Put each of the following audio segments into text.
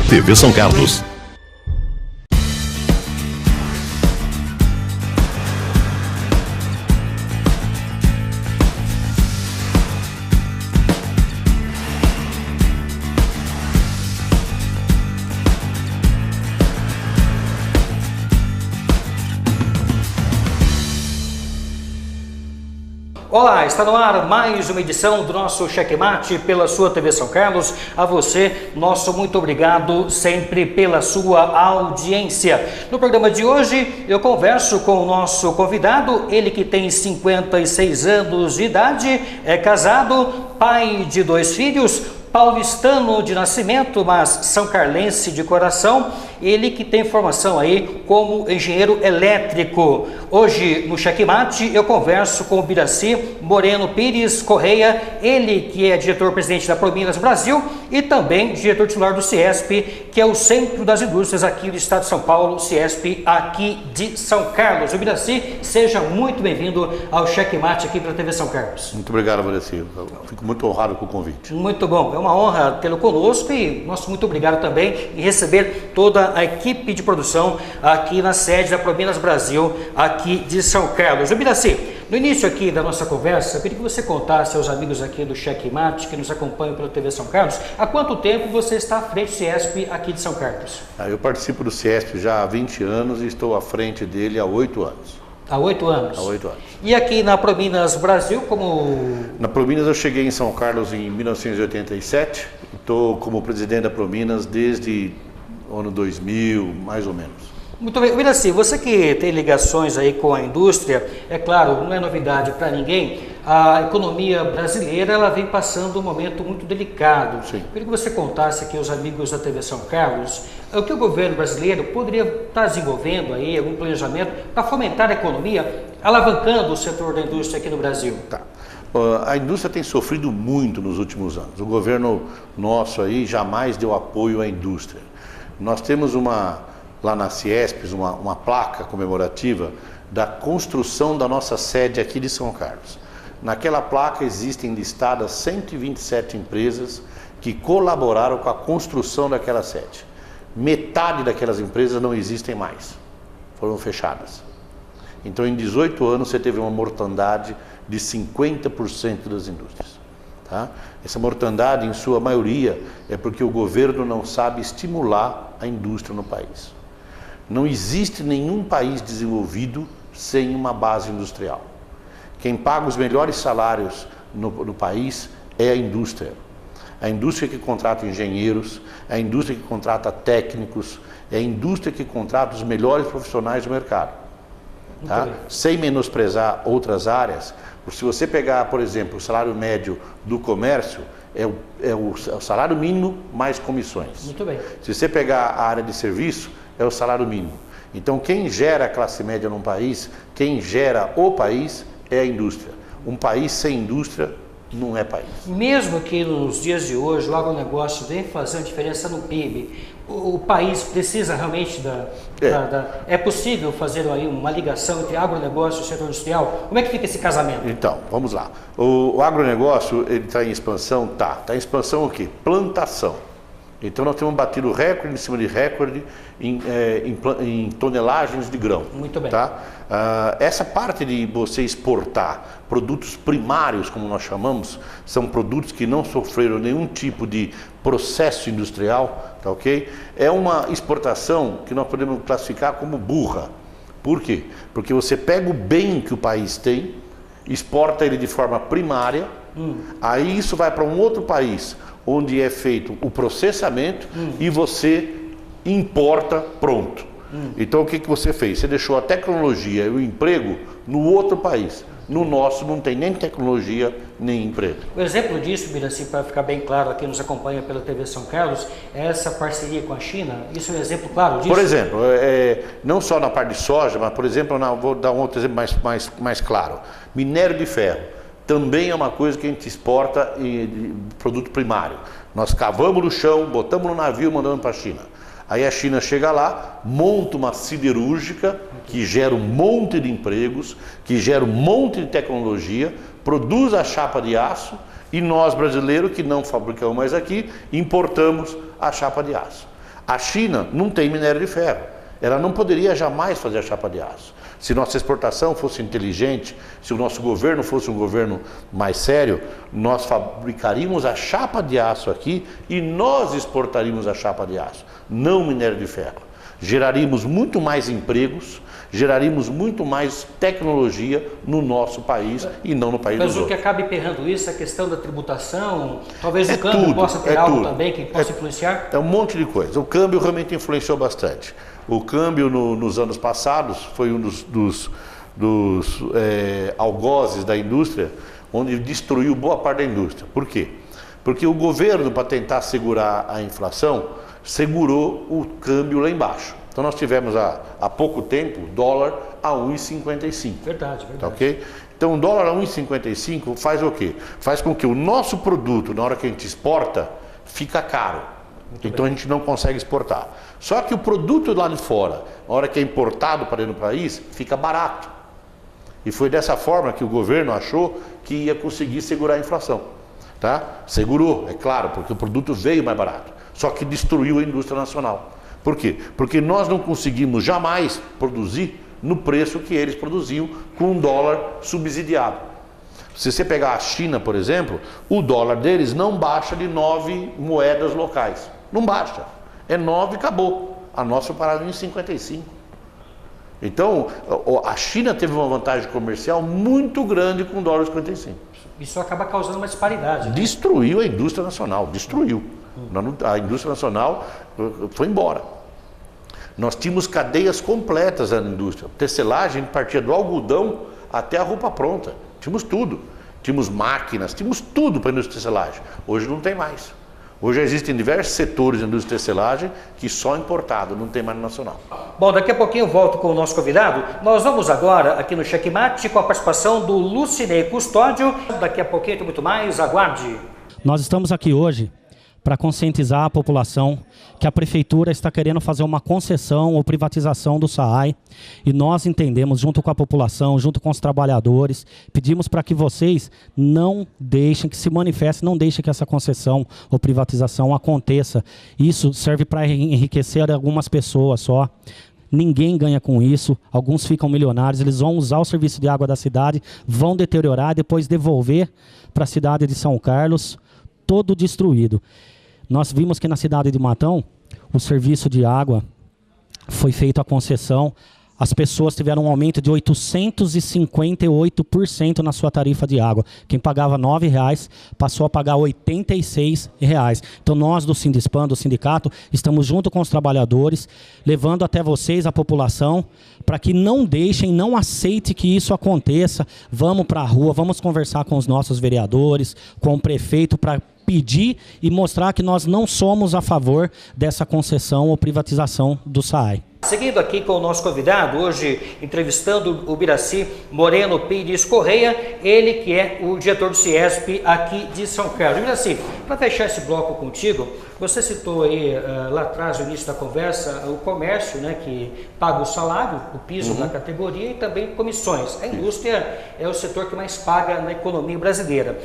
TV São Carlos. Olá, está no ar mais uma edição do nosso Checkmate pela sua TV São Carlos. A você, nosso muito obrigado sempre pela sua audiência. No programa de hoje, eu converso com o nosso convidado, ele que tem 56 anos de idade, é casado, pai de 2 filhos, paulistano de nascimento, mas são carlense de coração, ele que tem formação aí como engenheiro elétrico. Hoje no Checkmate eu converso com o Biracy Moreno Pires Correia, ele que é diretor-presidente da Prominas Brasil e também diretor titular do CIESP, que é o Centro das Indústrias aqui do Estado de São Paulo, CIESP aqui de São Carlos. O Biracy, seja muito bem-vindo ao Checkmate aqui para a TV São Carlos. Muito obrigado, Biracy. Fico muito honrado com o convite. Muito bom, é uma honra tê-lo conosco e nosso muito obrigado também em receber toda a equipe de produção aqui na sede da Prominas Brasil, aqui de São Carlos. O Biracy, no início aqui da nossa conversa, eu queria que você contasse aos amigos aqui do Checkmate, que nos acompanham pela TV São Carlos, há quanto tempo você está à frente do CIESP aqui de São Carlos? Eu participo do CIESP já há 20 anos e estou à frente dele há 8 anos. Há 8 anos? Há 8 anos. E aqui na Prominas Brasil, como... Na Prominas eu cheguei em São Carlos em 1987, estou como presidente da Prominas desde o ano 2000, mais ou menos. Muito bem. Biracy, você que tem ligações aí com a indústria, é claro, não é novidade para ninguém, a economia brasileira ela vem passando um momento muito delicado. Sim. Eu queria que você contasse aqui aos amigos da TV São Carlos o que o governo brasileiro poderia estar desenvolvendo aí, algum planejamento para fomentar a economia, alavancando o setor da indústria aqui no Brasil. Tá. A indústria tem sofrido muito nos últimos anos. O governo nosso aí jamais deu apoio à indústria. Nós temos lá na CIESP, uma placa comemorativa da construção da nossa sede aqui de São Carlos. Naquela placa existem listadas 127 empresas que colaboraram com a construção daquela sede. Metade daquelas empresas não existem mais, foram fechadas. Então em 18 anos você teve uma mortandade de 50% das indústrias. Tá? Essa mortandade, em sua maioria, é porque o governo não sabe estimular a indústria no país. Não existe nenhum país desenvolvido sem uma base industrial. Quem paga os melhores salários no país é a indústria. A indústria que contrata engenheiros, a indústria que contrata técnicos, é a indústria que contrata os melhores profissionais do mercado. Tá? Sem menosprezar outras áreas, se você pegar, por exemplo, o salário médio do comércio, é o salário mínimo mais comissões. Muito bem. Se você pegar a área de serviço, é o salário mínimo. Então, quem gera a classe média num país, quem gera o país, é a indústria. Um país sem indústria não é país. Mesmo que nos dias de hoje o agronegócio vem fazendo diferença no PIB, o país precisa realmente é possível fazer aí uma ligação entre agronegócio e setor industrial? Como é que fica esse casamento? Então, vamos lá. O agronegócio, ele está em expansão? Está em expansão o quê? Plantação. Então nós temos batido recorde em cima de recorde em tonelagens de grão. Muito bem. Tá? Essa parte de você exportar produtos primários, como nós chamamos, são produtos que não sofreram nenhum tipo de processo industrial, tá ok? É uma exportação que nós podemos classificar como burra. Por quê? Porque você pega o bem que o país tem, exporta ele de forma primária, aí isso vai para um outro país, onde é feito o processamento e você importa pronto. Então o que você fez? Você deixou a tecnologia e o emprego no outro país. No nosso não tem nem tecnologia, nem emprego. O exemplo disso, Biracy, para ficar bem claro, aqui nos acompanha pela TV São Carlos, é essa parceria com a China. Isso é um exemplo claro disso? Por exemplo, não só na parte de soja, mas por exemplo, vou dar um outro exemplo mais claro. Minério de ferro. Também é uma coisa que a gente exporta de produto primário. Nós cavamos no chão, botamos no navio e mandamos para a China. Aí a China chega lá, monta uma siderúrgica que gera um monte de empregos, que gera um monte de tecnologia, produz a chapa de aço e nós brasileiros, que não fabricamos mais aqui, importamos a chapa de aço. A China não tem minério de ferro. Ela não poderia jamais fazer a chapa de aço. Se nossa exportação fosse inteligente, se o nosso governo fosse um governo mais sério, nós fabricaríamos a chapa de aço aqui e nós exportaríamos a chapa de aço, não minério de ferro. Geraríamos muito mais empregos, geraríamos muito mais tecnologia no nosso país e não no país dos outros. Mas o que acaba emperrando isso é a questão da tributação, talvez o câmbio possa ter algo também que possa influenciar? É um monte de coisa. O câmbio realmente influenciou bastante. O câmbio nos anos passados foi um dos algozes da indústria, onde destruiu boa parte da indústria. Por quê? Porque o governo, para tentar segurar a inflação, segurou o câmbio lá embaixo. Então nós tivemos há pouco tempo o dólar a 1,55. Verdade. Tá, ok? Então o dólar a 1,55 faz o quê? Faz com que o nosso produto, na hora que a gente exporta, fica caro. Então a gente não consegue exportar. Só que o produto lá de fora, na hora que é importado para dentro do país, fica barato. E foi dessa forma que o governo achou que ia conseguir segurar a inflação. Tá? Segurou, é claro, porque o produto veio mais barato. Só que destruiu a indústria nacional. Por quê? Porque nós não conseguimos jamais produzir no preço que eles produziam com um dólar subsidiado. Se você pegar a China, por exemplo, o dólar deles não baixa de 9 moedas locais. Não baixa. É 9 e acabou. A nossa parada em 55. Então, a China teve uma vantagem comercial muito grande com o dólar 55. Isso acaba causando uma disparidade. Né? Destruiu a indústria nacional, destruiu. A indústria nacional foi embora. Nós tínhamos cadeias completas na indústria. Tecelagem partia do algodão até a roupa pronta. Tínhamos tudo. Tínhamos máquinas, tínhamos tudo para a indústria de tecelagem. Hoje não tem mais. Hoje existem diversos setores da indústria de tecelagem que só importado, não tem mais no nacional. Bom, daqui a pouquinho eu volto com o nosso convidado. Nós vamos agora aqui no Checkmate com a participação do Lucinei Custódio. Daqui a pouquinho tem muito mais, aguarde. Nós estamos aqui hoje para conscientizar a população que a prefeitura está querendo fazer uma concessão ou privatização do SAAI, e nós entendemos, junto com a população, junto com os trabalhadores, pedimos para que vocês não deixem, que se manifestem, não deixem que essa concessão ou privatização aconteça. Isso serve para enriquecer algumas pessoas só. Ninguém ganha com isso, alguns ficam milionários, eles vão usar o serviço de água da cidade, vão deteriorar, depois devolver para a cidade de São Carlos, todo destruído. Nós vimos que na cidade de Matão, o serviço de água foi feito a concessão, as pessoas tiveram um aumento de 858% na sua tarifa de água. Quem pagava R$ 9,00 passou a pagar R$ 86,00. Então nós do Sindispan, do sindicato, estamos junto com os trabalhadores, levando até vocês, a população, para que não deixem, não aceitem que isso aconteça. Vamos para a rua, vamos conversar com os nossos vereadores, com o prefeito, para pedir e mostrar que nós não somos a favor dessa concessão ou privatização do SAAI. Seguindo aqui com o nosso convidado, hoje entrevistando o Biraci Moreno Pires Correia, ele que é o diretor do CIESP aqui de São Carlos. Biraci, para fechar esse bloco contigo, você citou aí lá atrás, no início da conversa, o comércio, né, que paga o salário, o piso da categoria, e também comissões. A indústria é o setor que mais paga na economia brasileira.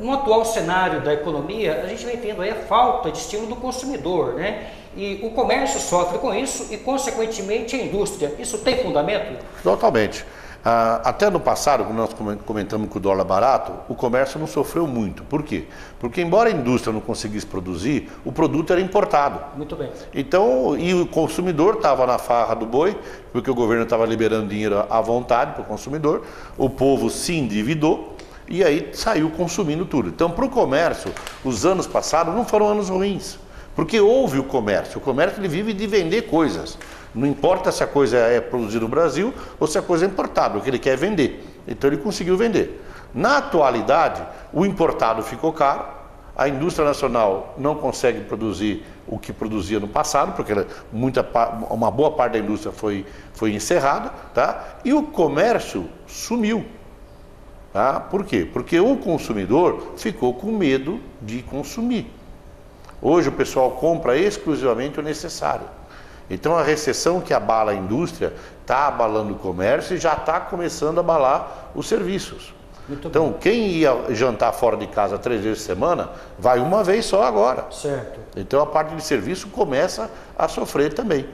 No atual cenário da economia, a gente vem tendo aí a falta de estímulo do consumidor, né? E o comércio sofre com isso e, consequentemente, a indústria. Isso tem fundamento? Totalmente. Até no passado, quando nós comentamos que o dólar é barato, o comércio não sofreu muito. Por quê? Porque, embora a indústria não conseguisse produzir, o produto era importado. Muito bem. Então, e o consumidor estava na farra do boi, porque o governo estava liberando dinheiro à vontade para o consumidor, o povo se endividou e aí saiu consumindo tudo. Então, para o comércio, os anos passados não foram anos ruins. Porque houve o comércio ele vive de vender coisas. Não importa se a coisa é produzida no Brasil ou se a coisa é importada, o que ele quer é vender. Então ele conseguiu vender. Na atualidade, o importado ficou caro, a indústria nacional não consegue produzir o que produzia no passado, porque uma boa parte da indústria foi encerrada, tá? E o comércio sumiu. Tá? Por quê? Porque o consumidor ficou com medo de consumir. Hoje o pessoal compra exclusivamente o necessário. Então a recessão que abala a indústria está abalando o comércio e já está começando a abalar os serviços. Então, quem ia jantar fora de casa 3 vezes por semana, vai uma vez só agora. Certo. Então, a parte de serviço começa a sofrer também.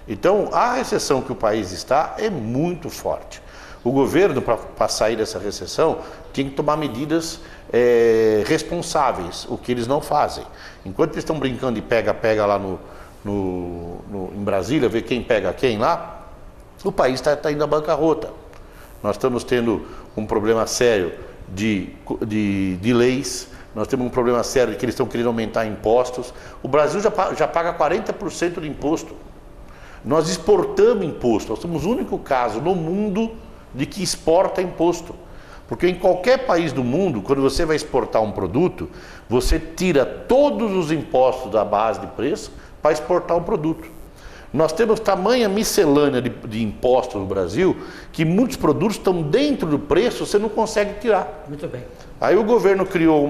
Então, a recessão que o país está é muito forte. O governo, para sair dessa recessão, tem que tomar medidas responsáveis, o que eles não fazem. Enquanto eles estão brincando de pega-pega lá em Brasília, ver quem pega quem lá, o país está indo à bancarrota. Nós estamos tendo um problema sério de leis, nós temos um problema sério de que eles estão querendo aumentar impostos. O Brasil já paga 40% de imposto. Nós exportamos imposto, nós somos o único caso no mundo de que exporta imposto. Porque em qualquer país do mundo, quando você vai exportar um produto, você tira todos os impostos da base de preço para exportar o produto. Nós temos tamanha miscelânea de impostos no Brasil que muitos produtos estão dentro do preço, você não consegue tirar. Muito bem. Aí o governo criou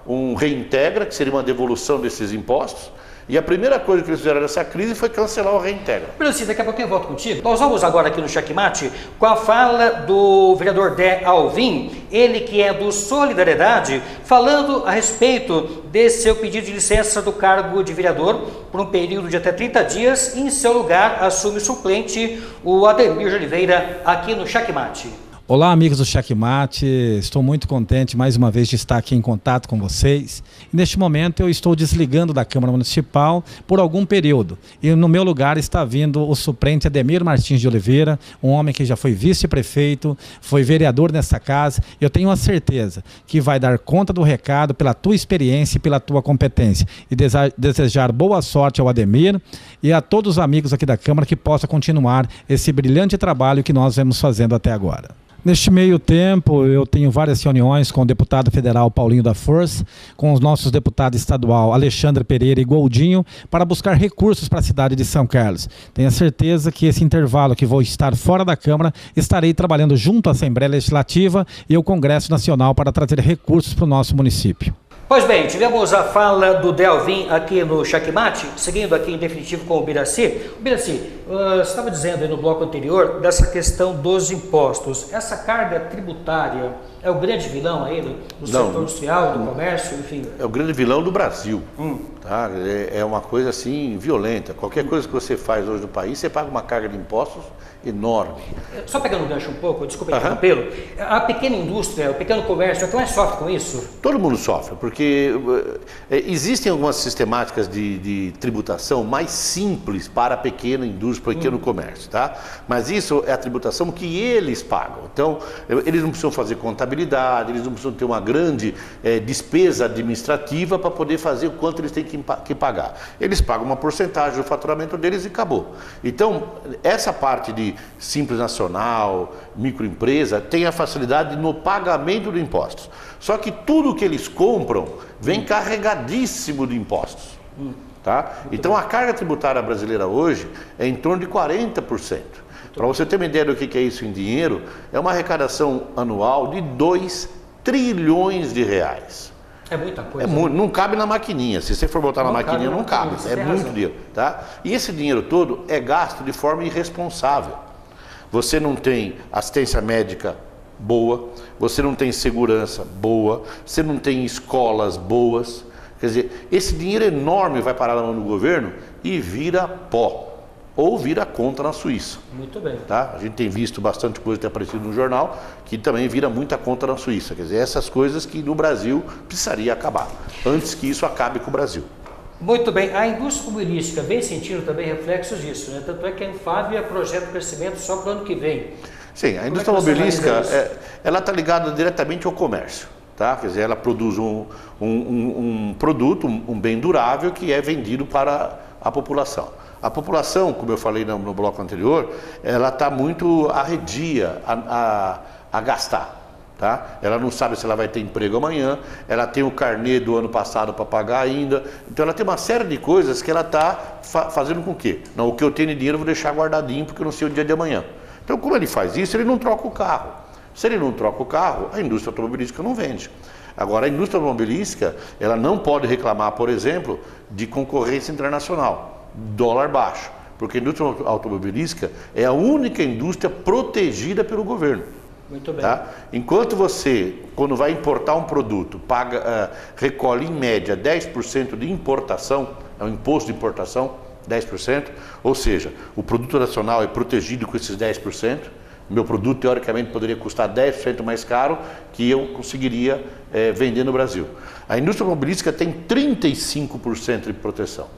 um reintegra, que seria uma devolução desses impostos, e a primeira coisa que eles fizeram nessa crise foi cancelar o reintegra. Presidente, daqui a pouquinho eu volto contigo. Nós vamos agora aqui no Checkmate com a fala do vereador Dé Alvim, ele que é do Solidariedade, falando a respeito desse seu pedido de licença do cargo de vereador por um período de até 30 dias. Em seu lugar, assume o suplente, o Ademir de Oliveira, aqui no Checkmate. Olá, amigos do Checkmate, estou muito contente mais uma vez de estar aqui em contato com vocês. Neste momento eu estou desligando da Câmara Municipal por algum período e no meu lugar está vindo o suplente Ademir Martins de Oliveira, um homem que já foi vice-prefeito, foi vereador nessa casa. Eu tenho a certeza que vai dar conta do recado pela tua experiência e pela tua competência e desejar boa sorte ao Ademir e a todos os amigos aqui da Câmara que possa continuar esse brilhante trabalho que nós vemos fazendo até agora. Neste meio tempo, eu tenho várias reuniões com o deputado federal Paulinho da Força, com os nossos deputados estadual Alexandre Pereira e Goldinho, para buscar recursos para a cidade de São Carlos. Tenho a certeza que esse intervalo que vou estar fora da Câmara, estarei trabalhando junto à Assembleia Legislativa e ao Congresso Nacional para trazer recursos para o nosso município. Pois bem, tivemos a fala do Dé Alvim aqui no Checkmate, seguindo aqui em definitivo com o Biraci. Biraci, você estava dizendo aí no bloco anterior dessa questão dos impostos. Essa carga tributária é o grande vilão aí do setor industrial, do comércio, enfim? É o grande vilão do Brasil. Tá? É uma coisa assim violenta. Qualquer coisa que você faz hoje no país, você paga uma carga de impostos enorme. Só pegando um gancho um pouco, desculpa interrompê-lo, a pequena indústria, o pequeno comércio, é que mais sofre com isso? Todo mundo sofre, porque existem algumas sistemáticas de tributação mais simples para a pequena indústria, para o pequeno comércio, tá? Mas isso é a tributação que eles pagam. Então, eles não precisam fazer contabilidade, eles não precisam ter uma grande despesa administrativa para poder fazer o quanto eles têm que pagar. Eles pagam uma porcentagem do faturamento deles e acabou. Então, essa parte de Simples Nacional, microempresa, tem a facilidade no pagamento de impostos. Só que tudo que eles compram vem carregadíssimo de impostos. Tá? Então a carga tributária brasileira hoje é em torno de 40%. Para você ter uma ideia do que é isso em dinheiro, é uma arrecadação anual de 2 trilhões de reais. É muita coisa. Não cabe na maquininha. Se você for botar na maquininha, não cabe. É muito dinheiro. Tá? E esse dinheiro todo é gasto de forma irresponsável. Você não tem assistência médica boa, você não tem segurança boa, você não tem escolas boas. Quer dizer, esse dinheiro enorme vai parar na mão do governo e vira pó. Ou vira conta na Suíça. Muito bem. Tá? A gente tem visto bastante coisa ter aparecido no jornal, que também vira muita conta na Suíça. Quer dizer, essas coisas que no Brasil precisaria acabar, antes que isso acabe com o Brasil. Muito bem. A indústria automobilística vem sentindo também reflexos disso, né? Tanto é que a Anfávia projeta crescimento só para o ano que vem. Sim, a indústria automobilística, ela está ligada diretamente ao comércio. Tá? Quer dizer, ela produz um produto, um bem durável que é vendido para a população. A população, como eu falei no bloco anterior, ela está muito arredia a gastar. Tá? Ela não sabe se ela vai ter emprego amanhã, ela tem o carnê do ano passado para pagar ainda. Então ela tem uma série de coisas que ela está fazendo com que? Não, o que eu tenho de dinheiro eu vou deixar guardadinho porque eu não sei o dia de amanhã. Então como ele faz isso, ele não troca o carro. Se ele não troca o carro, a indústria automobilística não vende. Agora, a indústria automobilística, ela não pode reclamar, por exemplo, de concorrência internacional, dólar baixo, porque a indústria automobilística é a única indústria protegida pelo governo. Muito bem. Tá? Enquanto você, quando vai importar um produto, recolhe em média 10% de importação, é um imposto de importação, 10%, ou seja, o produto nacional é protegido com esses 10%, meu produto teoricamente poderia custar 10% mais caro que eu conseguiria vender no Brasil. A indústria automobilística tem 35% de proteção.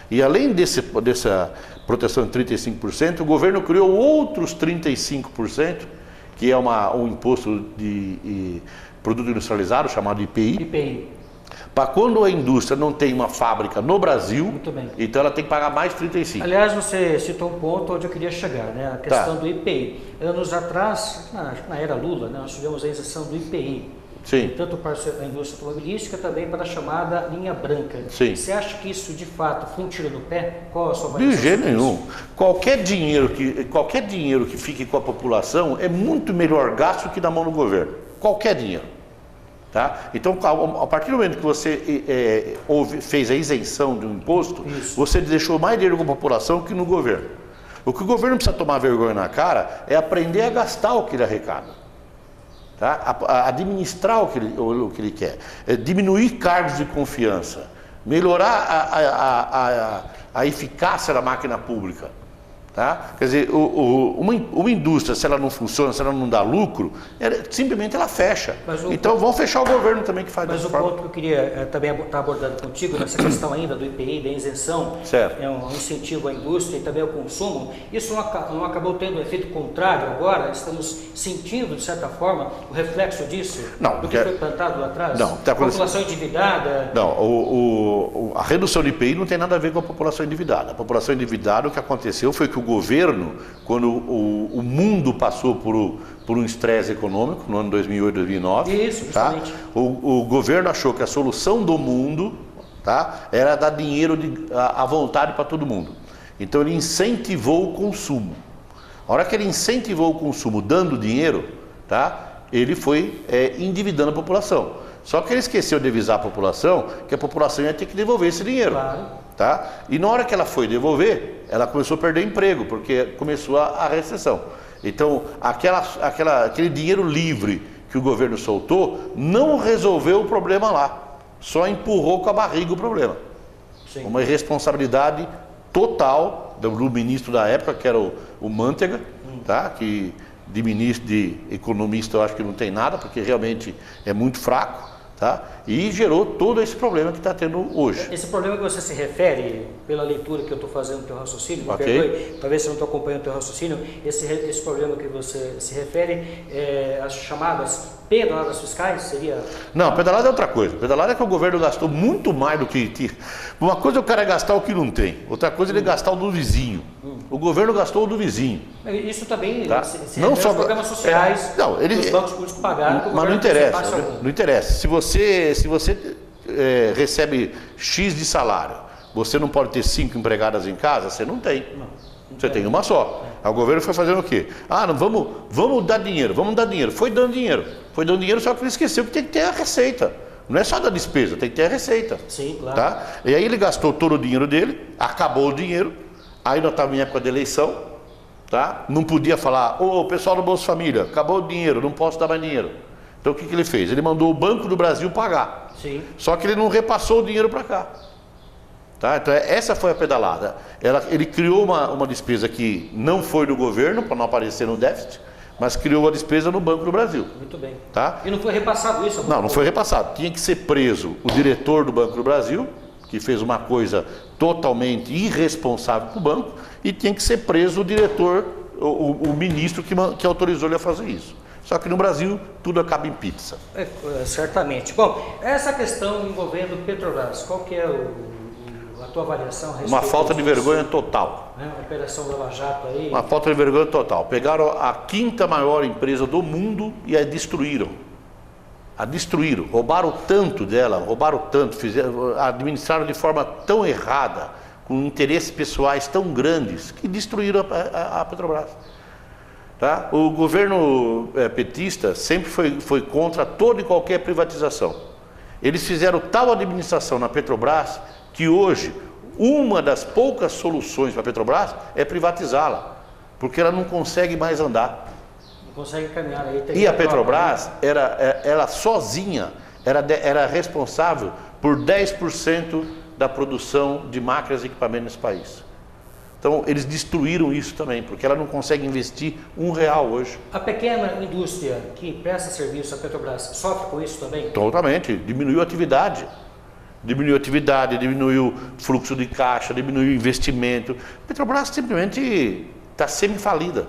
E além dessa proteção de 35%, o governo criou outros 35%, que é um imposto de produto industrializado, chamado IPI. Para quando a indústria não tem uma fábrica no Brasil, então ela tem que pagar mais 35%. Aliás, você citou um ponto onde eu queria chegar, né? A questão do IPI. Anos atrás, na era Lula, né, nós tivemos a isenção do IPI. Sim. Tanto para a indústria automobilística, também para a chamada linha branca. Sim. Você acha que isso, de fato, foi um tiro no pé? Qual a sua avaliação? De jeito nenhum. Qualquer dinheiro que fique com a população é muito melhor gasto que na mão do governo. Qualquer dinheiro. Tá? Então, a partir do momento que você fez a isenção de um imposto, você deixou mais dinheiro com a população que no governo. O que o governo precisa tomar vergonha na cara é aprender a gastar o que ele arrecada. Tá? A administrar o que ele quer, diminuir cargos de confiança, melhorar a eficácia da máquina pública. Tá? Quer dizer, uma indústria, se ela não funciona, se ela não dá lucro, simplesmente ela fecha. Então vão fechar o governo também que faz dessa forma. Mas o ponto que eu queria também estar abordando contigo, nessa questão ainda do IPI, da isenção, certo, é um incentivo à indústria e também ao consumo, isso não acabou tendo um efeito contrário agora? Estamos sentindo, de certa forma, o reflexo disso? Não, do que foi plantado lá atrás? Não, a população endividada? Não, a redução do IPI não tem nada a ver com a população endividada. A população endividada, o que aconteceu foi que o governo, quando o mundo passou por um estresse econômico, no ano 2008, 2009, isso, justamente. Tá? O governo achou que a solução do mundo, tá, era dar dinheiro à vontade para todo mundo. Então ele incentivou o consumo. A hora que ele incentivou o consumo dando dinheiro, tá, ele foi endividando a população. Só que ele esqueceu de avisar a população que a população ia ter que devolver esse dinheiro. Claro. Tá? E na hora que ela foi devolver, ela começou a perder emprego, porque começou a recessão. Então, aquele dinheiro livre que o governo soltou não resolveu o problema lá, só empurrou com a barriga o problema. Sim. Uma irresponsabilidade total do ministro da época, que era o Mantega, tá? Que de ministro, de economista, eu acho que não tem nada, porque realmente é muito fraco. Tá? E gerou todo esse problema que está tendo hoje. Esse problema que você se refere, pela leitura que eu estou fazendo do teu raciocínio, talvez você não estou acompanhando o teu raciocínio, esse problema que você se refere, as chamadas pedaladas fiscais, seria? Não, pedalada é outra coisa. Pedalada é que o governo gastou muito mais do que... Uma coisa é o cara gastar o que não tem, outra coisa é ele gastar o do vizinho. O governo gastou o do vizinho. Isso também, tá? se não só programas sociais, os bancos públicos pagaram. Mas não interessa, não interessa. Se você recebe X de salário, você não pode ter 5 empregadas em casa, você não tem. Você tem uma só. Aí o governo foi fazendo o quê? Não, vamos dar dinheiro, Foi dando dinheiro, só que ele esqueceu que tem que ter a receita. Não é só da despesa, tem que ter a receita. Sim, claro. Tá? E aí ele gastou todo o dinheiro dele, acabou o dinheiro, aí nós estávamos em época de eleição, tá? Não podia falar, pessoal do Bolsa Família, acabou o dinheiro, não posso dar mais dinheiro. Então o que ele fez? Ele mandou o Banco do Brasil pagar. Sim. Só que ele não repassou o dinheiro para cá. Tá? Então essa foi a pedalada. Ele criou uma despesa que não foi do governo, para não aparecer no déficit, mas criou a despesa no Banco do Brasil. Muito bem. Tá? E não foi repassado isso? Não foi repassado. Tinha que ser preso o diretor do Banco do Brasil, que fez uma coisa totalmente irresponsável para o banco, e tinha que ser preso o diretor, o ministro que autorizou ele a fazer isso. Só que no Brasil tudo acaba em pizza. Certamente. Bom, essa questão envolvendo Petrobras, qual que é a tua avaliação a respeito? Uma falta de vergonha total. A Operação Lava Jato aí. Uma falta de vergonha total. Pegaram a 5ª maior empresa do mundo e a destruíram. Roubaram tanto dela, administraram de forma tão errada, com interesses pessoais tão grandes, que destruíram a Petrobras. Tá? O governo petista sempre foi contra toda e qualquer privatização. Eles fizeram tal administração na Petrobras que hoje uma das poucas soluções para a Petrobras é privatizá-la, porque ela não consegue mais andar. consegue caminhar aí. E a Petrobras, ela sozinha, era responsável por 10% da produção de máquinas e equipamentos nesse país. Então, eles destruíram isso também, porque ela não consegue investir R$1 hoje. A pequena indústria que presta serviço à Petrobras sofre com isso também? Totalmente. Diminuiu a atividade. Diminuiu o fluxo de caixa, diminuiu o investimento. A Petrobras simplesmente está semi-falida.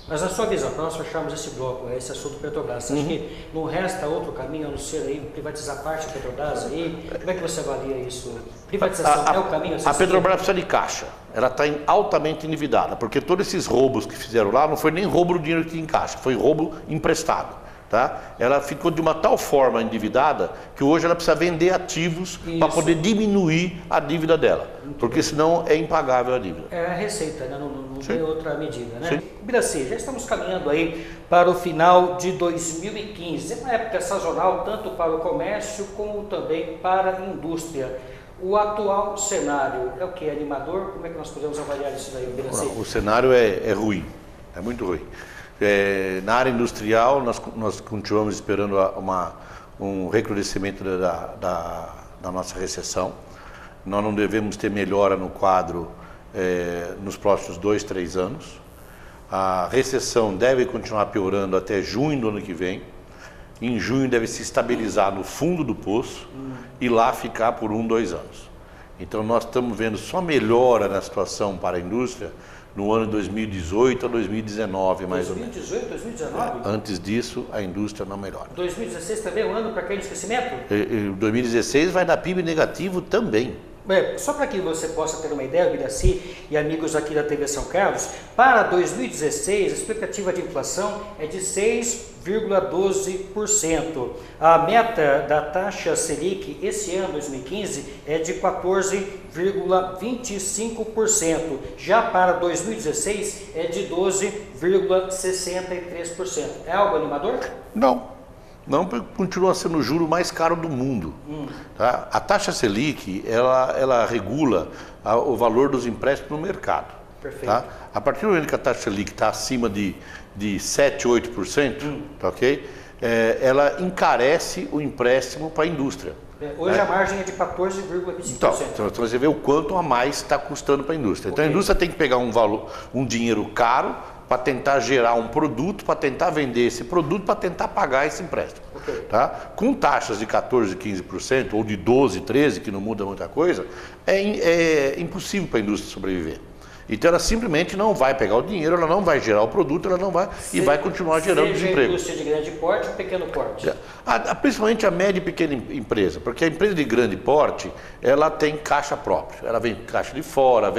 Mas a sua visão, para nós fecharmos esse bloco, esse assunto Petrobras, acha que não resta outro caminho a não ser aí privatizar parte da Petrobras aí? Como é que você avalia isso? Privatização é o caminho a ser A Petrobras precisa de caixa. Ela está altamente endividada, porque todos esses roubos que fizeram lá não foi nem roubo do dinheiro que tinha em caixa, foi roubo emprestado. Tá? Ela ficou de uma tal forma endividada que hoje ela precisa vender ativos para poder diminuir a dívida dela, porque senão é impagável a dívida. É a receita, né? Não tem outra medida, né? Biraci, já estamos caminhando aí para o final de 2015, é uma época sazonal tanto para o comércio como também para a indústria. O atual cenário é o que? Animador? Como é que nós podemos avaliar isso daí, Biraci? O cenário é ruim, é muito ruim. Na área industrial, nós continuamos esperando um recrudescimento da nossa recessão. Nós não devemos ter melhora no quadro nos próximos 2, 3 anos. A recessão deve continuar piorando até junho do ano que vem. Em junho deve se estabilizar no fundo do poço e lá ficar por 1, 2 anos. Então nós estamos vendo só melhora na situação para a indústria no ano de 2018 a 2019, mais ou menos. 2018, 2019? Antes disso, a indústria não melhora. 2016 também é um ano para cair no esquecimento? 2016 vai dar PIB negativo também. Só para que você possa ter uma ideia, Biraci e amigos aqui da TV São Carlos, para 2016 a expectativa de inflação é de 6,12%. A meta da taxa Selic esse ano, 2015, é de 14,25%. Já para 2016 é de 12,63%. É algo animador? Não, continua sendo o juro mais caro do mundo. Tá? A taxa Selic, ela regula o valor dos empréstimos no mercado. Perfeito. Tá? A partir do momento que a taxa Selic está acima de 7, 8%, tá ok? Ela encarece o empréstimo para a indústria. Hoje a margem é de 14,25%. Então você vê o quanto a mais está custando para a indústria. Então a indústria tem que pegar um dinheiro caro para tentar gerar um produto, para tentar vender esse produto, para tentar pagar esse empréstimo. Tá? Com taxas de 14%, 15% ou de 12%, 13%, que não muda muita coisa, é impossível para a indústria sobreviver. Então ela simplesmente não vai pegar o dinheiro, ela não vai gerar o produto, ela não vai e vai continuar gerando desemprego. Seja a indústria de grande porte ou pequeno porte? Principalmente a média e pequena empresa, porque a empresa de grande porte, ela tem caixa própria, ela vem caixa de fora,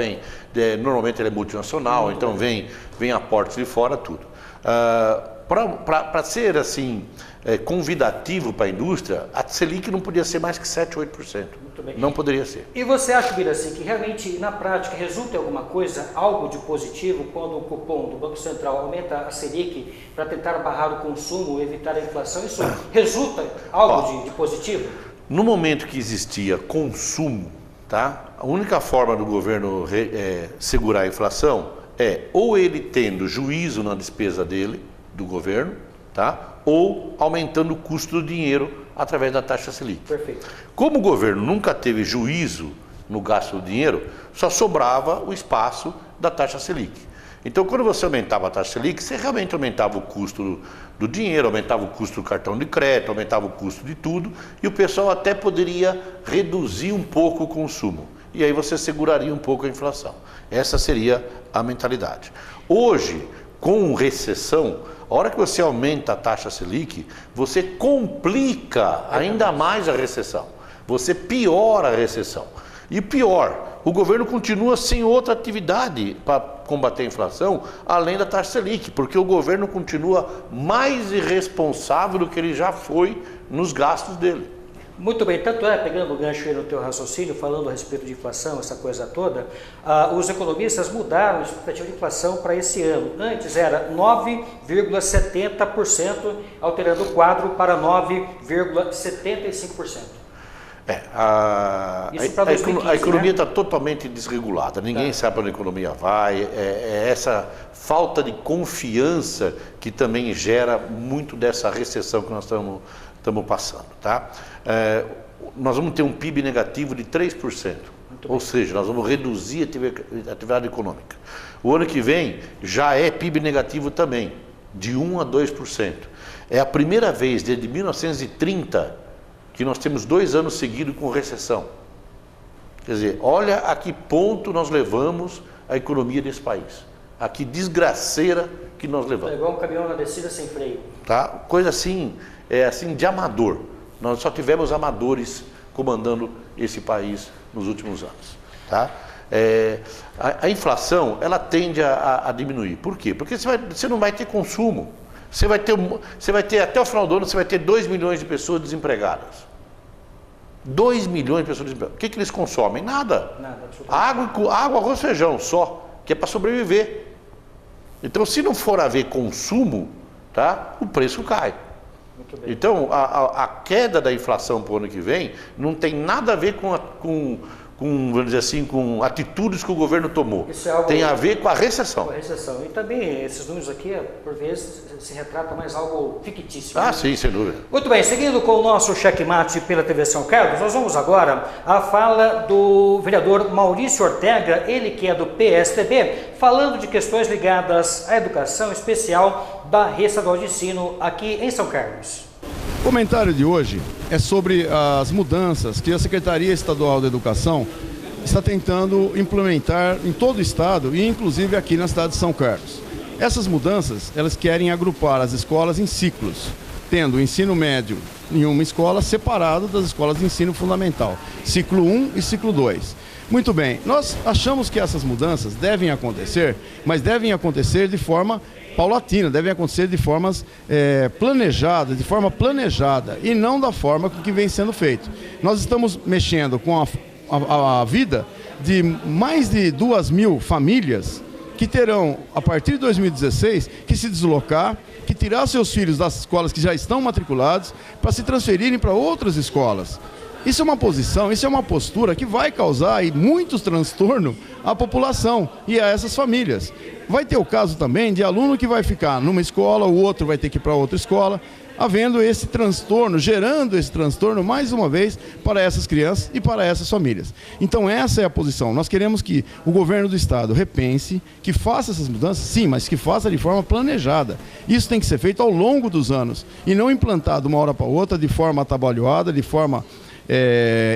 normalmente ela é multinacional, então vem aportes de fora, tudo. Para ser assim convidativo para a indústria, a Selic não podia ser mais que 7, 8%. Muito bem. Não poderia ser. E você acha, Biraci, que realmente na prática resulta em alguma coisa, algo de positivo, quando o cupom do Banco Central aumenta a Selic para tentar barrar o consumo, evitar a inflação? Isso resulta algo de positivo? No momento que existia consumo, tá? A única forma do governo segurar a inflação é ou ele tendo juízo na despesa dele, do governo, tá? Ou aumentando o custo do dinheiro através da taxa Selic. Perfeito. Como o governo nunca teve juízo no gasto do dinheiro, só sobrava o espaço da taxa Selic. Então, quando você aumentava a taxa Selic, você realmente aumentava o custo do dinheiro, aumentava o custo do cartão de crédito, aumentava o custo de tudo, e o pessoal até poderia reduzir um pouco o consumo. E aí você seguraria um pouco a inflação. Essa seria a mentalidade. Hoje, com recessão, a hora que você aumenta a taxa Selic, você complica ainda mais a recessão. Você piora a recessão. E pior, o governo continua sem outra atividade para combater a inflação, além da taxa Selic, porque o governo continua mais irresponsável do que ele já foi nos gastos dele. Muito bem, tanto pegando o gancho aí no teu raciocínio, falando a respeito de inflação, essa coisa toda, os economistas mudaram a expectativa de inflação para esse ano. Antes era 9,70%, alterando o quadro para 9,75%. A economia está totalmente desregulada, ninguém sabe para onde a economia vai, é essa falta de confiança que também gera muito dessa recessão que nós estamos passando. Tá? Nós vamos ter um PIB negativo de 3%, ou seja, nós vamos reduzir a atividade econômica. O ano que vem já é PIB negativo também, de 1 a 2%. É a primeira vez desde 1930 que nós temos 2 anos seguidos com recessão. Quer dizer, olha a que ponto nós levamos a economia desse país. A que desgraceira que nós levamos. É igual um caminhão na descida sem freio. Tá? Coisa assim, assim de amador. Nós só tivemos amadores comandando esse país nos últimos anos. Tá? A inflação, ela tende a diminuir. Por quê? Porque você não vai ter consumo. Você vai ter, até o final do ano, você vai ter 2 milhões de pessoas desempregadas. 2 milhões de pessoas desempregadas. O que eles consomem? Nada. Água, arroz, feijão só, que é para sobreviver. Então, se não for haver consumo, tá, o preço cai. Então, a queda da inflação para o ano que vem não tem nada a ver com vamos dizer assim, com atitudes que o governo tomou. Isso é algo tem a ver com a recessão. Com a recessão. E também esses números aqui, por vezes, se retrata mais algo fictício. Ah, né? sim, sem dúvida. Muito bem, seguindo com o nosso checkmate pela TV São Carlos, nós vamos agora à fala do vereador Maurício Ortega, ele que é do PSDB, falando de questões ligadas à educação, especial da Rede Estadual de Ensino aqui em São Carlos. O comentário de hoje é sobre as mudanças que a Secretaria Estadual da Educação está tentando implementar em todo o estado e inclusive aqui na cidade de São Carlos. Essas mudanças, elas querem agrupar as escolas em ciclos, tendo o ensino médio em uma escola separado das escolas de ensino fundamental, ciclo 1 e ciclo 2. Muito bem, nós achamos que essas mudanças devem acontecer, mas devem acontecer de forma paulatina, devem acontecer de formas planejadas, de forma planejada e não da forma que vem sendo feito. Nós estamos mexendo com a vida de mais de 2.000 famílias que terão, a partir de 2016, que se deslocar, que tirar seus filhos das escolas que já estão matriculados para se transferirem para outras escolas. Isso é uma posição, isso é uma postura que vai causar muitos transtornos à população e a essas famílias. Vai ter o caso também de aluno que vai ficar numa escola, o outro vai ter que ir para outra escola, havendo esse transtorno, gerando esse transtorno, mais uma vez, para essas crianças e para essas famílias. Então essa é a posição. Nós queremos que o governo do estado repense, que faça essas mudanças, sim, mas que faça de forma planejada. Isso tem que ser feito ao longo dos anos e não implantado de uma hora para outra, de forma atabalhoada, de forma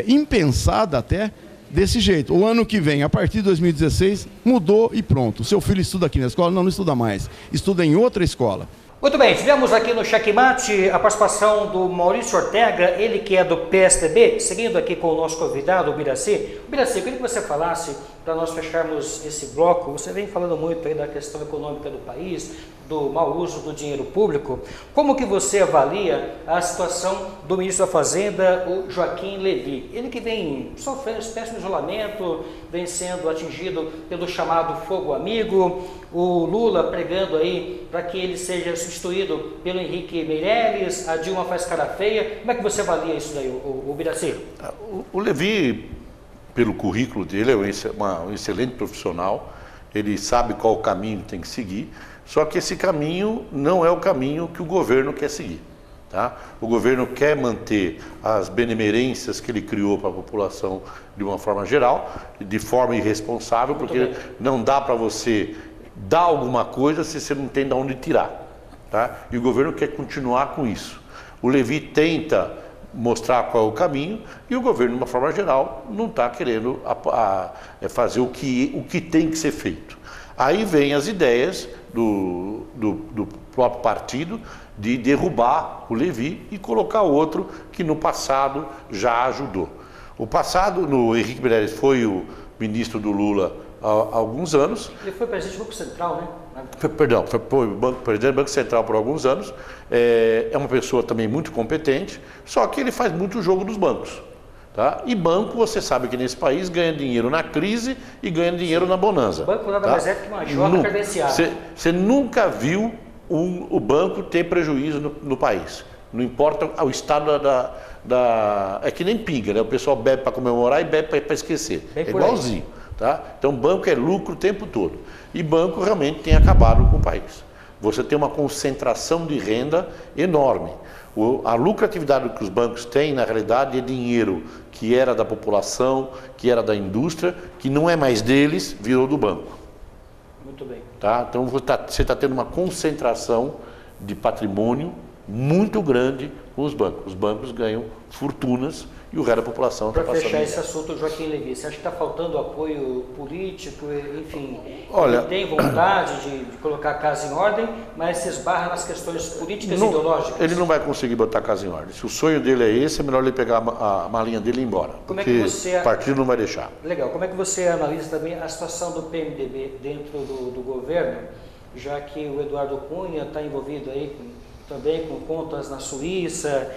impensada até, desse jeito. O ano que vem, a partir de 2016, mudou e pronto. Seu filho estuda aqui na escola? Não estuda mais. Estuda em outra escola. Muito bem, tivemos aqui no checkmate a participação do Maurício Ortega, ele que é do PSDB, seguindo aqui com o nosso convidado, o Biraci. Biraci, eu queria que você falasse, para nós fecharmos esse bloco, você vem falando muito aí da questão econômica do país, do mau uso do dinheiro público. Como que você avalia a situação do ministro da Fazenda, o Joaquim Levy? Ele que vem sofrendo uma espécie de isolamento, vem sendo atingido pelo chamado fogo amigo, o Lula pregando aí para que ele seja substituído pelo Henrique Meirelles, a Dilma faz cara feia. Como é que você avalia isso daí, o Biraci? O Levy, pelo currículo dele, é um excelente profissional, ele sabe qual o caminho tem que seguir, só que esse caminho não é o caminho que o governo quer seguir. Tá? O governo quer manter as benemerências que ele criou para a população de uma forma geral, de forma irresponsável, porque não dá para você dar alguma coisa se você não tem de onde tirar. Tá? E o governo quer continuar com isso. O Levy tenta mostrar qual é o caminho e o governo, de uma forma geral, não está querendo fazer o que tem que ser feito. Aí vem as ideias do próprio partido de derrubar o Levy e colocar outro que no passado já ajudou. O passado, no Henrique Meirelles foi o ministro do Lula há alguns anos. Ele foi presidente do Banco Central, né? Foi presidente do Banco Central por alguns anos. É uma pessoa também muito competente, só que ele faz muito jogo dos bancos. Tá? E banco, você sabe que nesse país ganha dinheiro na crise e ganha dinheiro na bonança. O banco nada mais é que uma jota credenciada. Você nunca viu o banco ter prejuízo no país. Não importa o estado É que nem pinga, né? O pessoal bebe para comemorar e bebe para esquecer. É igualzinho. Tá? Então, banco é lucro o tempo todo. E banco realmente tem acabado com o país. Você tem uma concentração de renda enorme. A lucratividade que os bancos têm, na realidade, é dinheiro que era da população, que era da indústria, que não é mais deles, virou do banco. Muito bem. Tá? Então, você está tendo uma concentração de patrimônio muito grande com os bancos. Os bancos ganham fortunas e o resto da população está passando. Para fechar esse assunto, Joaquim Levy, você acha que está faltando apoio político, enfim, olha, ele tem vontade de colocar a casa em ordem, mas se esbarra nas questões políticas e ideológicas? Ele não vai conseguir botar a casa em ordem. Se o sonho dele é esse, é melhor ele pegar a malinha dele e ir embora. Como é que você... O partido não vai deixar. Legal. Como é que você analisa também a situação do PMDB dentro do governo, já que o Eduardo Cunha está envolvido aí também com contas na Suíça,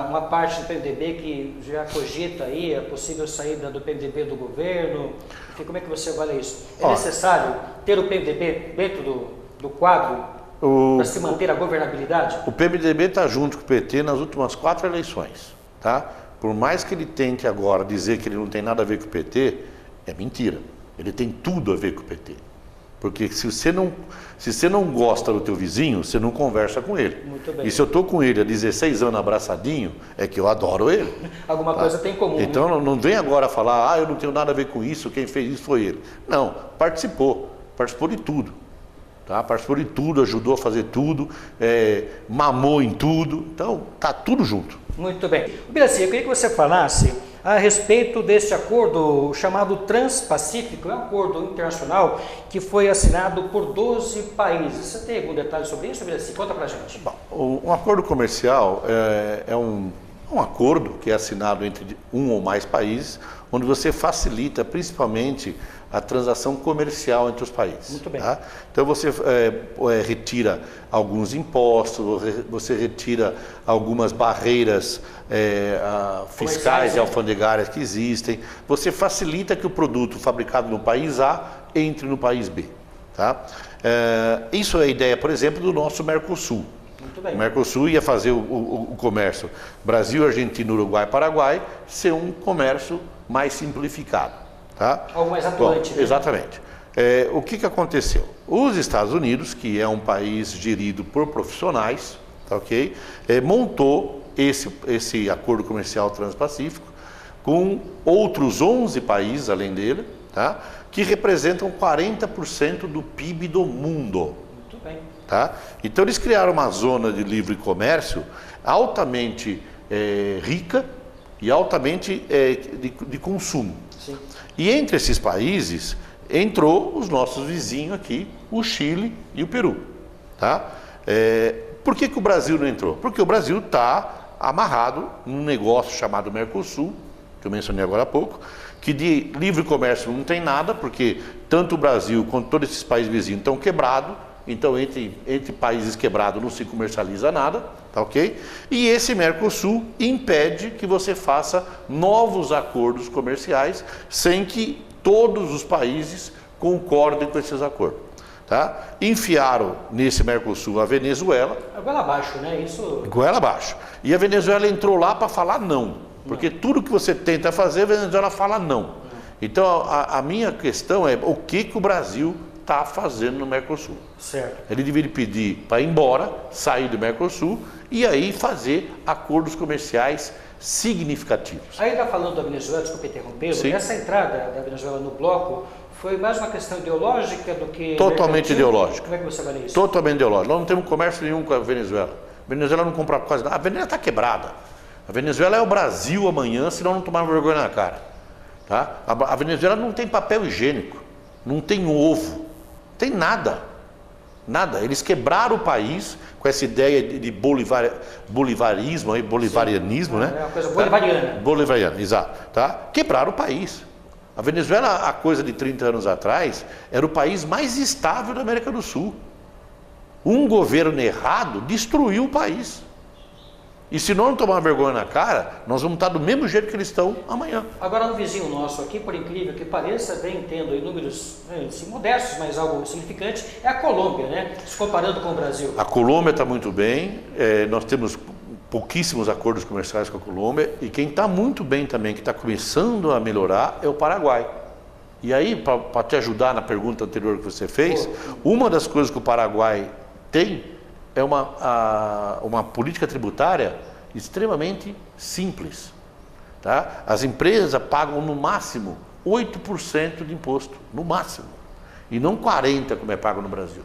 uma parte do PMDB que já cogita aí a possível saída do PMDB do governo. Enfim, como é que você avalia isso? É necessário ter o PMDB dentro do quadro para se manter a governabilidade? O PMDB está junto com o PT nas últimas 4 eleições. Tá? Por mais que ele tente agora dizer que ele não tem nada a ver com o PT, é mentira. Ele tem tudo a ver com o PT. Porque se você não gosta do teu vizinho, você não conversa com ele. Muito bem. E se eu estou com ele há 16 anos abraçadinho, é que eu adoro ele. Alguma coisa tem em comum. Então não vem agora falar, eu não tenho nada a ver com isso, quem fez isso foi ele. Não, participou de tudo. Tá? Participou de tudo, ajudou a fazer tudo, mamou em tudo, então tá tudo junto. Muito bem. Biraci, eu queria que você falasse a respeito deste acordo chamado Transpacífico, é um acordo internacional que foi assinado por 12 países. Você tem algum detalhe sobre isso, Biraci? Conta pra gente. Bom, um acordo comercial é um acordo que é assinado entre um ou mais países, onde você facilita principalmente a transação comercial entre os países. Muito bem. Tá? Então você retira alguns impostos, você retira algumas barreiras fiscais e alfandegárias que existem, você facilita que o produto fabricado no país A entre no país B. Tá? Isso é a ideia, por exemplo, do nosso Mercosul. Muito bem. O Mercosul ia fazer o comércio Brasil, Argentina, Uruguai, Paraguai ser um comércio mais simplificado. Tá? Algo mais atuante. Bom, exatamente. O que aconteceu? Os Estados Unidos, que é um país gerido por profissionais, tá, ok? Montou esse acordo comercial transpacífico com outros 11 países além dele, tá? Que representam 40% do PIB do mundo. Muito bem. Tá? Então eles criaram uma zona de livre comércio altamente rica e altamente de consumo. Sim. E entre esses países entrou os nossos vizinhos aqui, o Chile e o Peru. Tá? Por que o Brasil não entrou? Porque o Brasil está amarrado num negócio chamado Mercosul, que eu mencionei agora há pouco, que de livre comércio não tem nada, porque tanto o Brasil quanto todos esses países vizinhos estão quebrados. Então, entre países quebrados não se comercializa nada, tá ok? E esse Mercosul impede que você faça novos acordos comerciais sem que todos os países concordem com esses acordos, tá? Enfiaram nesse Mercosul a Venezuela. Goela abaixo, né? Isso... Goela abaixo. E a Venezuela entrou lá para falar não, porque tudo que você tenta fazer, a Venezuela fala não. Então, a minha questão é o que o Brasil está fazendo no Mercosul. Certo. Ele deveria pedir para ir embora, sair do Mercosul e aí fazer acordos comerciais significativos. Ainda falando da Venezuela, desculpe interromper, essa entrada da Venezuela no bloco foi mais uma questão ideológica do que... Totalmente ideológica. Como é que você avalia isso? Totalmente ideológica. Nós não temos comércio nenhum com a Venezuela. A Venezuela não compra quase nada. A Venezuela está quebrada. A Venezuela é o Brasil amanhã, se nós não tomarmos vergonha na cara. Tá? A Venezuela não tem papel higiênico, não tem ovo. Tem nada, nada. Eles quebraram o país com essa ideia de bolivarianismo, né? É uma coisa bolivariana. Bolivariana, exato. Tá? Quebraram o país. A Venezuela, há coisa de 30 anos atrás, era o país mais estável da América do Sul. Um governo errado destruiu o país. E se não tomar vergonha na cara, nós vamos estar do mesmo jeito que eles estão amanhã. Agora, um vizinho nosso aqui, por incrível que pareça, bem tendo números modestos, mas algo significante, é a Colômbia, né? Se comparando com o Brasil. A Colômbia está muito bem, nós temos pouquíssimos acordos comerciais com a Colômbia, e quem está muito bem também, que está começando a melhorar, é o Paraguai. E aí, para te ajudar na pergunta anterior que você fez, uma das coisas que o Paraguai tem é uma política tributária extremamente simples. Tá? As empresas pagam no máximo 8% de imposto, no máximo, e não 40% como é pago no Brasil.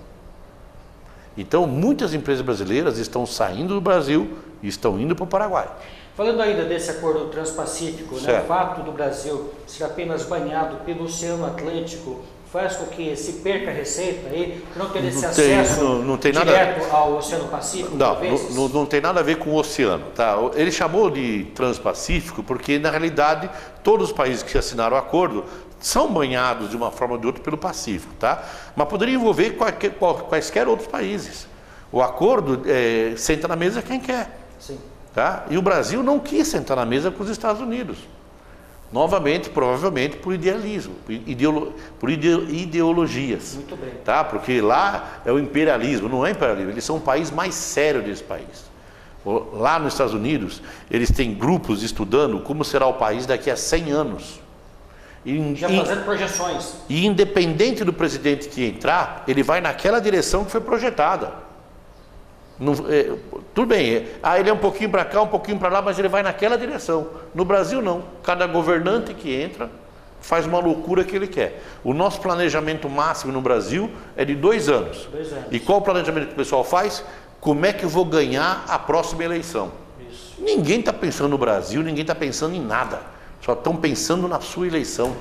Então, muitas empresas brasileiras estão saindo do Brasil e estão indo para o Paraguai. Falando ainda desse acordo transpacífico, né, o fato do Brasil ser apenas banhado pelo Oceano Atlântico faz com que se perca a receita aí, não ter esse acesso direto ao Oceano Pacífico? Não tem nada a ver com o oceano. Tá? Ele chamou de Transpacífico porque, na realidade, todos os países que assinaram o acordo são banhados de uma forma ou de outra pelo Pacífico, tá? Mas poderia envolver quaisquer outros países. O acordo senta na mesa quem quer. Sim. Tá? E o Brasil não quis sentar na mesa com os Estados Unidos. Novamente, provavelmente por idealismo, por ideologias. Muito bem. Tá? Porque lá é o imperialismo, não é imperialismo, eles são um país mais sério desse país. Lá nos Estados Unidos, eles têm grupos estudando como será o país daqui a 100 anos. Já fazendo projeções. E independente do presidente que entrar, ele vai naquela direção que foi projetada. Não, tudo bem, ele é um pouquinho para cá, um pouquinho para lá, mas ele vai naquela direção. No Brasil não, cada governante que entra faz uma loucura que ele quer. O nosso planejamento máximo no Brasil é de 2 anos. 2 anos. E qual o planejamento que o pessoal faz? Como é que eu vou ganhar a próxima eleição? Isso. Ninguém está pensando no Brasil, ninguém está pensando em nada. Só estão pensando na sua eleição.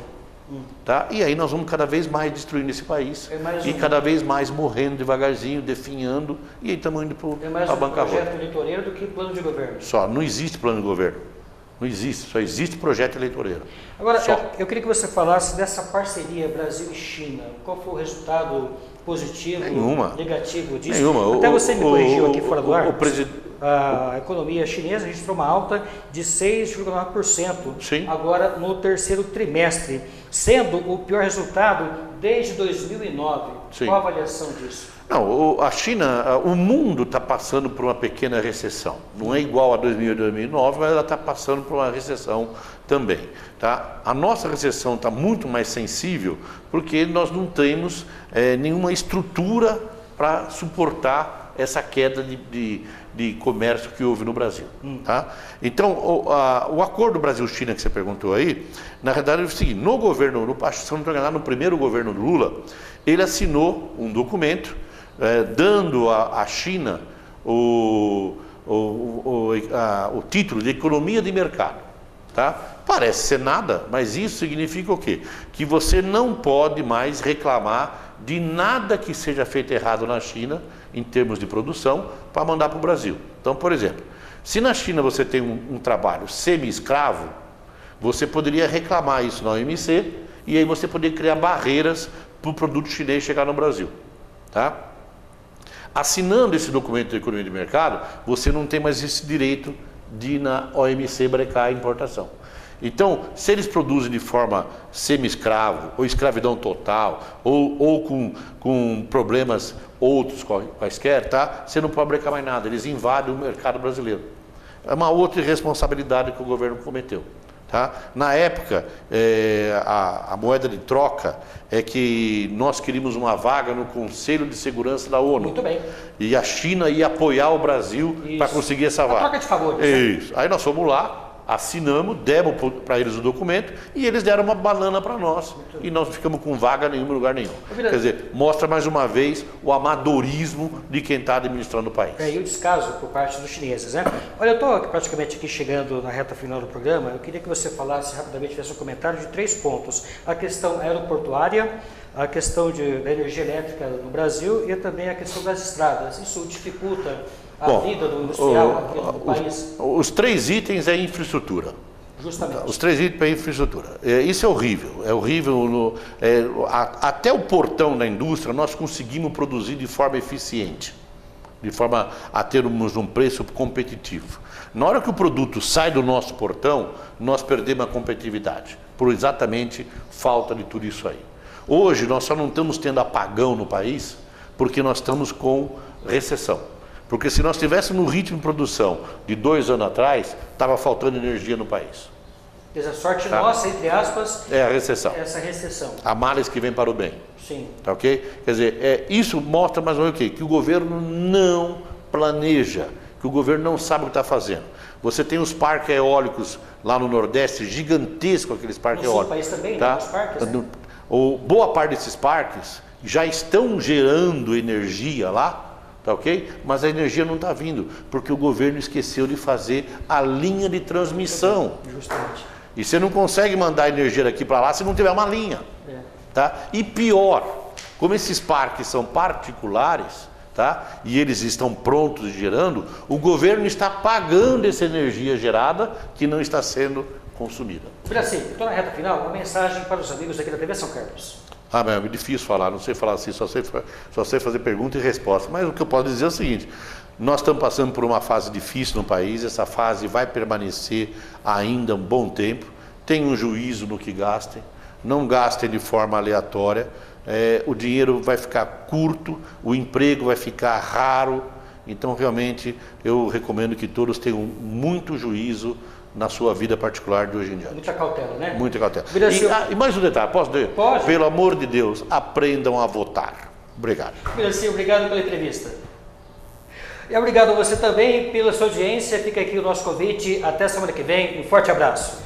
Tá? E aí nós vamos cada vez mais destruindo esse país. E cada vez mais morrendo devagarzinho, definhando. E aí estamos indo para a bancarrota. É mais um projeto eleitoreiro do que plano de governo. Só, não existe plano de governo. Não existe, só existe projeto eleitoreiro. Agora, eu queria que você falasse dessa parceria Brasil e China. Qual foi o resultado positivo, negativo disso? Nenhuma. Até você me corrigiu aqui fora do ar. O A economia chinesa registrou uma alta de 6,9% agora no terceiro trimestre, sendo o pior resultado desde 2009. Sim. Qual a avaliação disso? Não, a China, o mundo está passando por uma pequena recessão. Não é igual a 2008 e 2009, mas ela está passando por uma recessão também. Tá? A nossa recessão está muito mais sensível porque nós não temos nenhuma estrutura para suportar essa queda de comércio que houve no Brasil. Tá? Então, o acordo Brasil-China que você perguntou aí, na verdade é o seguinte, no governo, se não me engano, no primeiro governo do Lula, ele assinou um documento dando à China o título de economia de mercado. Tá? Parece ser nada, mas isso significa o quê? Que você não pode mais reclamar de nada que seja feito errado na China, em termos de produção, para mandar para o Brasil. Então, por exemplo, se na China você tem um trabalho semi-escravo, você poderia reclamar isso na OMC e aí você poderia criar barreiras para o produto chinês chegar no Brasil. Tá? Assinando esse documento de economia de mercado, você não tem mais esse direito de ir na OMC brecar a importação. Então, se eles produzem de forma semi-escravo, ou escravidão total, ou com problemas outros quaisquer, tá? Você não pode brecar mais nada, eles invadem o mercado brasileiro. É uma outra irresponsabilidade que o governo cometeu. Tá? Na época, a moeda de troca é que nós queríamos uma vaga no Conselho de Segurança da ONU. Muito bem. E a China ia apoiar o Brasil para conseguir essa vaga. Troca de favores. Isso. Aí nós fomos lá, assinamos, demos para eles o documento e eles deram uma banana para nós. E nós ficamos com vaga nenhuma em lugar nenhum. Quer dizer, mostra mais uma vez o amadorismo de quem está administrando o país. E o descaso por parte dos chineses, né? Olha, eu estou praticamente aqui chegando na reta final do programa. Eu queria que você falasse rapidamente, fizesse um comentário de 3 pontos. A questão aeroportuária, a questão da energia elétrica no Brasil e também a questão das estradas. Isso dificulta a vida do industrial aqui no país? Os 3 itens é infraestrutura. Justamente. Os 3 itens é infraestrutura. Isso é horrível. É horrível. Até o portão da indústria nós conseguimos produzir de forma eficiente, de forma a termos um preço competitivo. Na hora que o produto sai do nosso portão, nós perdemos a competitividade, por exatamente falta de tudo isso aí. Hoje nós só não estamos tendo apagão no país porque nós estamos com recessão. Porque se nós estivéssemos no ritmo de produção de 2 anos atrás, estava faltando energia no país. A sorte nossa, entre aspas, é a recessão. Essa recessão. Há males que vem para o bem. Sim. Tá ok? Quer dizer, isso mostra mais ou menos o quê? Que o governo não planeja, que o governo não sabe o que está fazendo. Você tem os parques eólicos lá no Nordeste, gigantescos aqueles parques eólicos. No país também, tá? Os parques, né? Boa parte desses parques já estão gerando energia lá, tá ok? Mas a energia não está vindo, porque o governo esqueceu de fazer a linha de transmissão. Justamente. E você não consegue mandar energia daqui para lá se não tiver uma linha. Tá? E pior, como esses parques são particulares, tá? E eles estão prontos gerando, o governo está pagando essa energia gerada que não está sendo consumida. Braci, estou na reta final, uma mensagem para os amigos aqui da TV São Carlos. Mas é difícil falar, não sei falar assim, só sei fazer pergunta e resposta. Mas o que eu posso dizer é o seguinte: nós estamos passando por uma fase difícil no país, essa fase vai permanecer ainda um bom tempo. Tenham juízo no que gastem, não gastem de forma aleatória, o dinheiro vai ficar curto, o emprego vai ficar raro. Então realmente eu recomendo que todos tenham muito juízo na sua vida particular de hoje em diante. Muita cautela, né? Muita cautela. Braci, E mais um detalhe, posso dizer? Pode. Pelo amor de Deus, aprendam a votar. Obrigado. Braci, obrigado pela entrevista. E obrigado a você também pela sua audiência. Fica aqui o nosso convite. Até semana que vem. Um forte abraço.